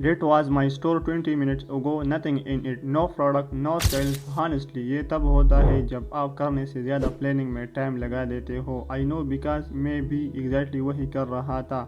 That was my store 20 minutes ago, nothing in it, no product, no sales. Honestly, ये तब होता है जब आप करने से ज़्यादा प्लानिंग में टाइम लगा देते हो. I know because मैं भी exactly वही कर रहा था.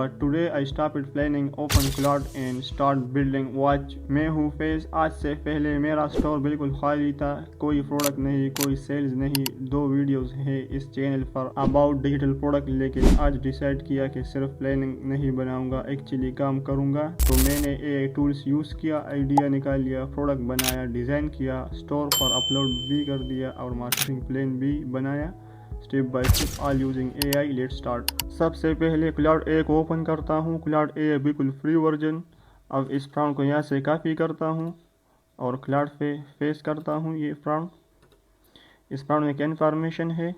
But today I stopped planning, open cloud and start building. Watch, मैं हूँ फेस. आज से पहले मेरा स्टोर बिल्कुल खाली था, कोई प्रोडक्ट नहीं, कोई सेल्स नहीं. 2 वीडियोस है इस चैनल पर अबाउट डिजिटल प्रोडक्ट, लेकिन आज डिसाइड किया कि सिर्फ प्लानिंग नहीं बनाऊंगा, एक्चुअली काम करूंगा. तो मैंने AI टूल्स यूज़ किया, आइडिया निकाल लिया, प्रोडक्ट बनाया, डिज़ाइन किया, स्टोर पर अपलोड भी कर दिया और मार्केटिंग प्लान भी बनाया. Step by step all using AI. Let's start. सबसे पहले क्लाउड AI को ओपन करता हूँ. क्लाउड AI बिल्कुल फ्री वर्जन. अब इस प्रॉम्प्ट को यहाँ से कॉपी करता हूँ और क्लाउड पे पेस्ट करता हूँ. ये प्रॉम्प्ट, इस प्रॉम्प्ट में क्या इन्फॉर्मेशन है?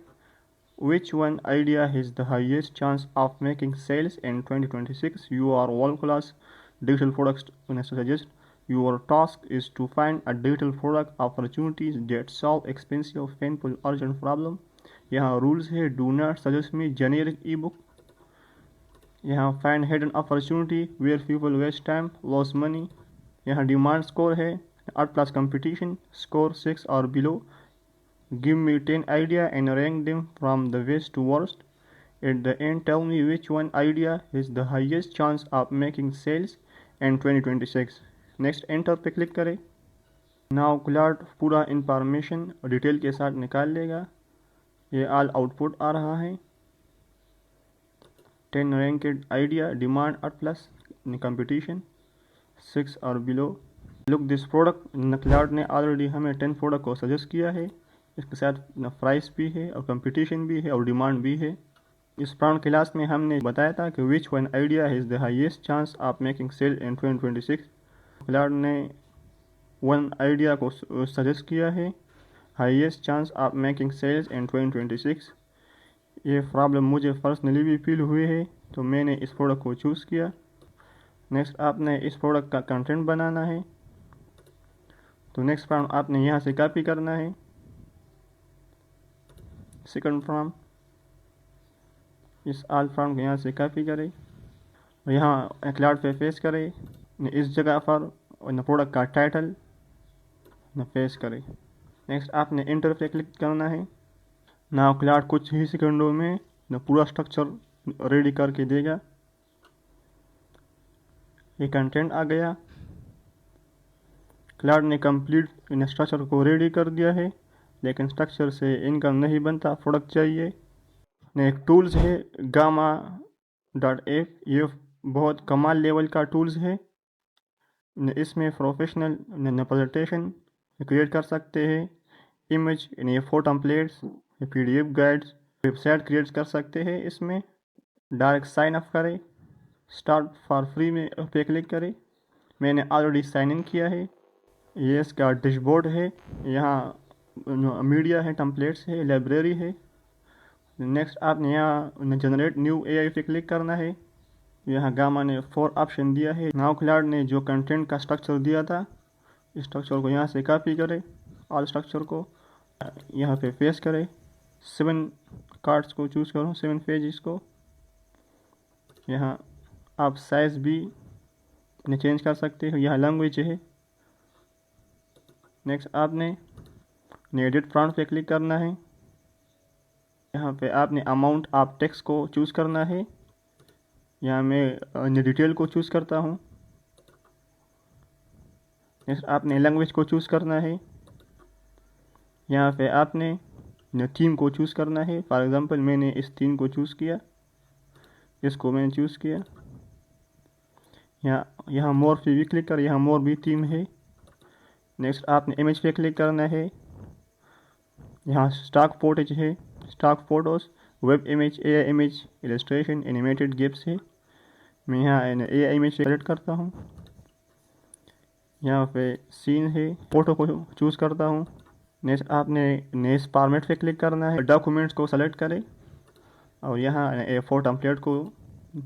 Which one idea has the highest chance of making sales in 2026? You are world-class digital products suggest. Your task is to find a digital product opportunities that solve expensive, painful, urgent problem. यहाँ rules है. Do not suggest me generic ebook. यहाँ find hidden opportunity where people waste time, lose money. यहाँ demand score है. Art plus competition, score 6 or below. Give me 10 idea and rank them from the best to worst. At the end, tell me which one idea has the highest chance of making sales in 2026. Next, enter पे click करें. Now cloud पूरा information detail के साथ निकाल लेगा. ये all output आ रहा है. 10 ranked idea, demand और प्लस competition 6 और below. Look this product. Cloud ने ऑलरेडी हमें 10 प्रोडक्ट को सजेस्ट किया है. इसके साथ प्राइस भी है और कंपटीशन भी है और डिमांड भी है. इस प्रॉम्प्ट क्लास में हमने बताया था कि which one idea is the highest chance of making sale in 2026. Claude ने वन आइडिया को सजेस्ट किया है, highest chance of making sales in 2026. ये प्रॉब्लम मुझे पर्सनली भी फील हुई है, तो मैंने इस प्रोडक्ट को चूज़ किया. नेक्स्ट, आपने इस प्रोडक्ट का कंटेंट बनाना है. तो नेक्स्ट प्रॉम्प्ट आपने यहाँ से कॉपी करना है. सेकंड प्रॉम्प्ट, इस ऑल प्रॉम्प्ट को यहाँ से कॉपी करें और यहाँ क्लाउड पे पेस्ट करें. इस जगह पर प्रोडक्ट का टाइटल पेस्ट करें. नेक्स्ट, आपने इंटर पे क्लिक करना है. नाउ क्लाउड कुछ ही सेकंडों में पूरा स्ट्रक्चर रेडी करके देगा. ये कंटेंट आ गया. क्लाउड ने कंप्लीट स्ट्रक्चर को रेडी कर दिया है, लेकिन स्ट्रक्चर से इनकम नहीं बनता, प्रोडक्ट चाहिए. एक टूल्स है gamma.app. ये बहुत कमाल लेवल का टूल्स है. इसमें प्रोफेशनल प्रेजेंटेशन क्रिएट कर सकते हैं, इमेज यानी photo templates, PDF guides, website create कर सकते हैं. इसमें डायरेक्ट साइन अप करें. स्टार्ट फॉर फ्री में पे क्लिक करें. मैंने ऑलरेडी साइन इन किया है. ये इसका डैशबोर्ड है. यहाँ मीडिया है, टेम्पलेट्स है, लाइब्रेरी है. नेक्स्ट, आपने यहाँ जनरेट न्यू AI पे क्लिक करना है. यहाँ गामा ने 4 ऑप्शन दिया है. नाउ क्लाउड ने जो कंटेंट का स्ट्रक्चर दिया था, इस स्ट्रक्चर को यहाँ से कॉपी करें. ऑल स्ट्रक्चर को यहाँ पे पेस्ट करें. 7 कार्ड्स को चूज़ करो, 7 पेजेस को. यहाँ आप साइज़ भी चेंज कर सकते हो. यहाँ लैंग्वेज है. नेक्स्ट, आपने एडिट प्रॉम्प्ट पे क्लिक करना है. यहाँ पे आपने अमाउंट ऑफ टेक्स्ट को चूज़ करना है. यहाँ मैं डिटेल को चूज़ करता हूँ. नेक्स्ट, आपने लैंग्वेज को चूज़ करना है. यहाँ पे आपने थीम को चूज़ करना है. फॉर एग्ज़ाम्पल मैंने इस थीम को चूज़ किया, इसको मैंने चूज़ किया. यहाँ मोर पे भी क्लिक कर, यहाँ मोर भी थीम है. नेक्स्ट, आपने इमेज पे क्लिक करना है. यहाँ स्टॉक फोटेज है, stock photos, web image, AI image, illustration, animated gives है. मैं यहाँ AI इमेज सेलेक्ट करता हूँ. यहाँ पे सीन है, फ़ोटो को चूज़ करता हूँ. नेक्स्ट, आपने नेक्स्ट फॉर्मेट पे क्लिक करना है. डॉक्यूमेंट्स को सेलेक्ट करें और यहाँ A4 टेम्पलेट को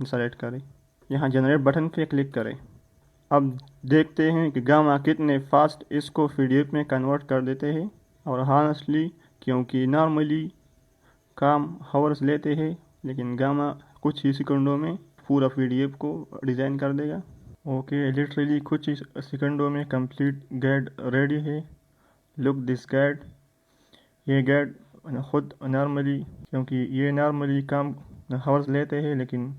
सेलेक्ट करें. यहाँ जनरेट बटन पे क्लिक करें. अब देखते हैं कि गामा कितने फास्ट इसको PDF में कन्वर्ट कर देते हैं. और हॉनेस्टली, क्योंकि नॉर्मली काम हावर्स लेते हैं, लेकिन गामा कुछ ही सेकंडों में पूरा PDF को डिज़ाइन कर देगा. ओके, लिटरली कुछ ही सेकंडों में कंप्लीट गाइड रेडी है। Look this guide. ये गाइड खुद नॉर्मली, क्योंकि ये नॉर्मली काम हावर्स लेते हैं, लेकिन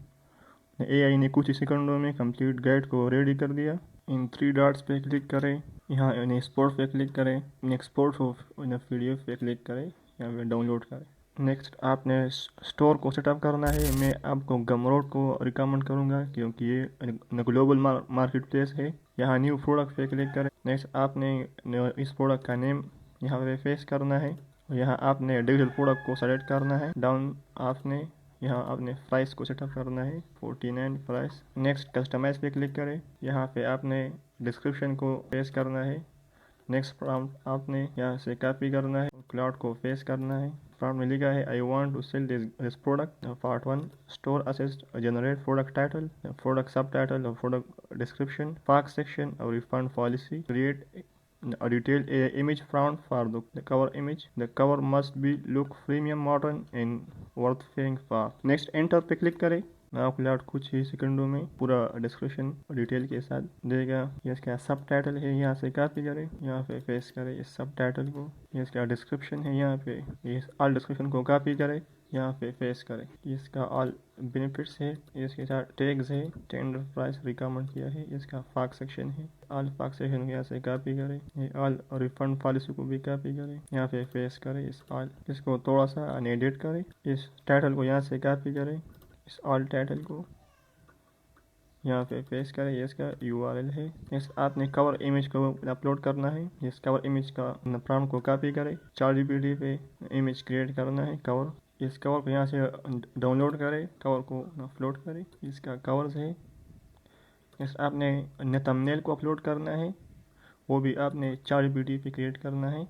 एआई ने कुछ ही सेकंडों में कंप्लीट गाइड को रेडी कर दिया। इन 3 डॉट्स पे क्लिक करें, यहाँ इन एक्सपोर्ट पे क्लिक करें, इन एक्सपोर्ट ऑफ पीडीएफ पे क्लिक करें, यहाँ पे डाउनलोड करें। नेक्स्ट आपने स्टोर को सेटअप करना है। मैं आपको गमरोड को रिकमेंड करूँगा क्योंकि ये ग्लोबल मार्केट प्लेस है। यहाँ न्यू प्रोडक्ट पे क्लिक करें। नेक्स्ट आपने इस प्रोडक्ट का नेम यहाँ पे पेस्ट करना है। यहाँ आपने डिजिटल प्रोडक्ट को सेलेक्ट करना है। डाउन आपने यहाँ आपने प्राइस को सेटअप करना है 49 प्राइस। नेक्स्ट कस्टमाइज पे क्लिक करें। यहाँ पे आपने डिस्क्रिप्शन को पेस्ट करना है। नेक्स्ट प्रॉम्प्ट आपने यहाँ से कॉपी करना है, क्लाउड को पेस्ट करना है। प्रॉम्प्ट में लिखा है I want to sell this product. Part 1 store assist generate product title, product subtitle और प्रोडक्ट डिस्क्रिप्शन, फैक्ट सेक्शन और refund policy, create a detailed image prompt for the cover image. The cover must be look premium, modern and worth paying for. Next enter पे click करें। Now cloud कुछ ही सेकंडों में पूरा description और detail के साथ देगा। ये इसका सब टाइटल है, यहाँ से कॉपी करें, यहाँ पे पेस्ट करें इस सब टाइटल को। ये इसका डिस्क्रिप्शन है, यहाँ पे ये ऑल डिस्क्रिप्शन को कॉपी करें, यहाँ पे पेस्ट करें। इसका ऑल बेनिफिट्स है, इसके साथ टैग्स है, टेंडर प्राइस रिकमेंड किया है, इसका फैक्ट सेक्शन है, ऑल फैक्ट सेक्शन यहाँ से कॉपी करें। ये ऑल रिफंड पॉलिसी को भी कॉपी करें, यहाँ पे पेस्ट करें इस ऑल। इसको थोड़ा सा एडिट करें। इस टाइटल को यहाँ से कॉपी करें, इस ऑल टाइटल को यहाँ पे पेस्ट करें। ये इसका URL है। इस आपने कवर इमेज को अपलोड करना है। इस कवर इमेज का प्रॉम्प्ट को कॉपी करें, ChatGPT पे इमेज क्रिएट करना है कवर। इस कवर को यहाँ से डाउनलोड करें, कवर को अपलोड करें। इसका कवर्स है। इस आपने थंबनेल को अपलोड करना है, वो भी आपने ChatGPT पे क्रिएट करना है।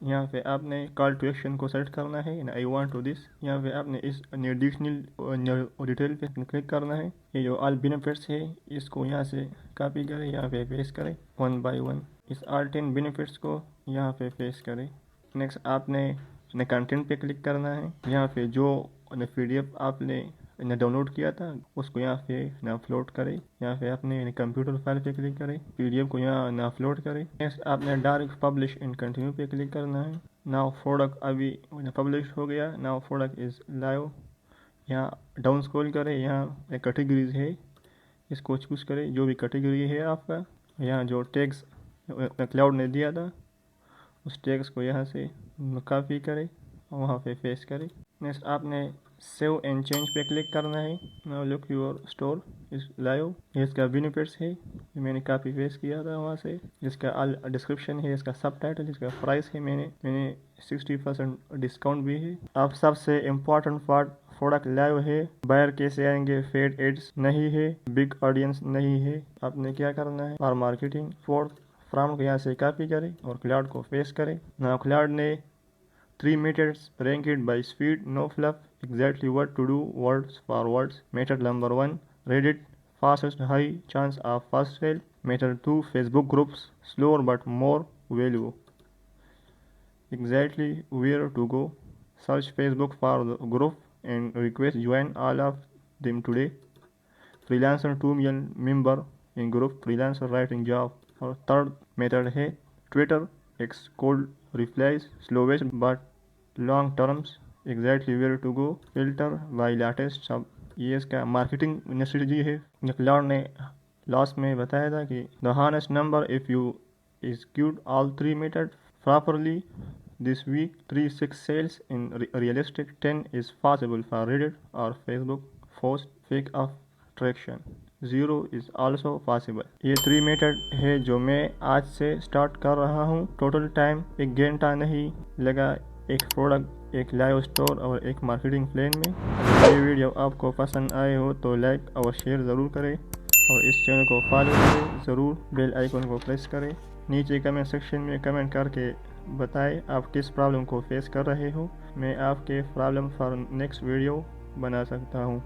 यहाँ पे आपने कॉल टू एक्शन को सेलेक्ट करना है, आई वांट टू दिस। यहाँ पे आपने इस एडिशनल डिटेल पे क्लिक करना है। ये जो ऑल बेनिफिट्स है इसको यहाँ से कॉपी करें, यहाँ पे पेस्ट करें 1 by 1। इस ऑल 10 बेनिफिट्स को यहाँ पे पेस्ट करें। नेक्स्ट आपने कंटेंट पे क्लिक करना है। यहाँ पे जो PDF आपने डाउनलोड किया था उसको यहाँ पे अपलोड करें। यहाँ पे अपने कंप्यूटर फाइल पे क्लिक करें, PDF को यहाँ अपलोड करें। नेक्स्ट आपने डायरेक्ट पब्लिश एंड कंटिन्यू पे क्लिक करना है। नाउ प्रोडक्ट अभी पब्लिश हो गया। Now product is live. यहाँ डाउन स्क्रॉल करें, यहाँ एक कैटेगरीज है, इसको चूज़ करें जो भी कैटेगरी है आपका। यहाँ जो टैग्स क्लाउड ने दिया था उस टैग्स को यहाँ से कॉपी करें और वहाँ पे पेस्ट करें। नेक्स्ट आपने सेव एंड चेंज पे क्लिक करना है। Now look your store is live. ये इसका बेनिफिट्स है, मैंने कॉपी पेस्ट किया था वहाँ से। इसका ऑल डिस्क्रिप्शन है, इसका सब टाइटल, इसका प्राइस है, मैंने 60% डिस्काउंट भी है। अब सबसे इम्पोर्टेंट पार्ट, प्रोडक्ट लाइव है, बायर कैसे आएंगे, फेड एड्स नहीं है, बिग ऑडियंस नहीं है। आपने क्या करना है फॉर मार्केटिंग। फोर्थ फ्रॉम को यहाँ से कॉपी करें और क्लाउड को पेस्ट करें। नाउ क्लाउड ने 3 methods ranked by speed, no fluff, exactly what to do, words for words. Method number 1, Reddit, fastest, high chance of fast sale. Method 2, Facebook groups, slower but more value. Exactly where to go. Search Facebook for the group and request join all of them today. Freelancer 2 million member in group, freelancer writing job. और third method है Twitter, X cold replies, slowest but long terms, exactly where to go, filter by latest सब। ये इसका marketing strategy है। Cloud ने last में बताया था कि the honest number if you execute all 3 methods properly this week, 3-6 sales in realistic, 10 is possible for Reddit or Facebook post, fake of traction, 0 is also possible। ये 3 method है जो मैं आज से स्टार्ट कर रहा हूँ। टोटल टाइम 1 घंटा नहीं लगा, एक प्रोडक्ट, एक लाइव स्टोर और एक मार्केटिंग प्लान में। अगर ये वीडियो आपको पसंद आए हो तो लाइक और शेयर ज़रूर करें और इस चैनल को फॉलो करें ज़रूर, बेल आइकन को प्रेस करें। नीचे कमेंट सेक्शन में कमेंट करके बताएं आप किस प्रॉब्लम को फेस कर रहे हो, मैं आपके प्रॉब्लम फॉर नेक्स्ट वीडियो बना सकता हूँ।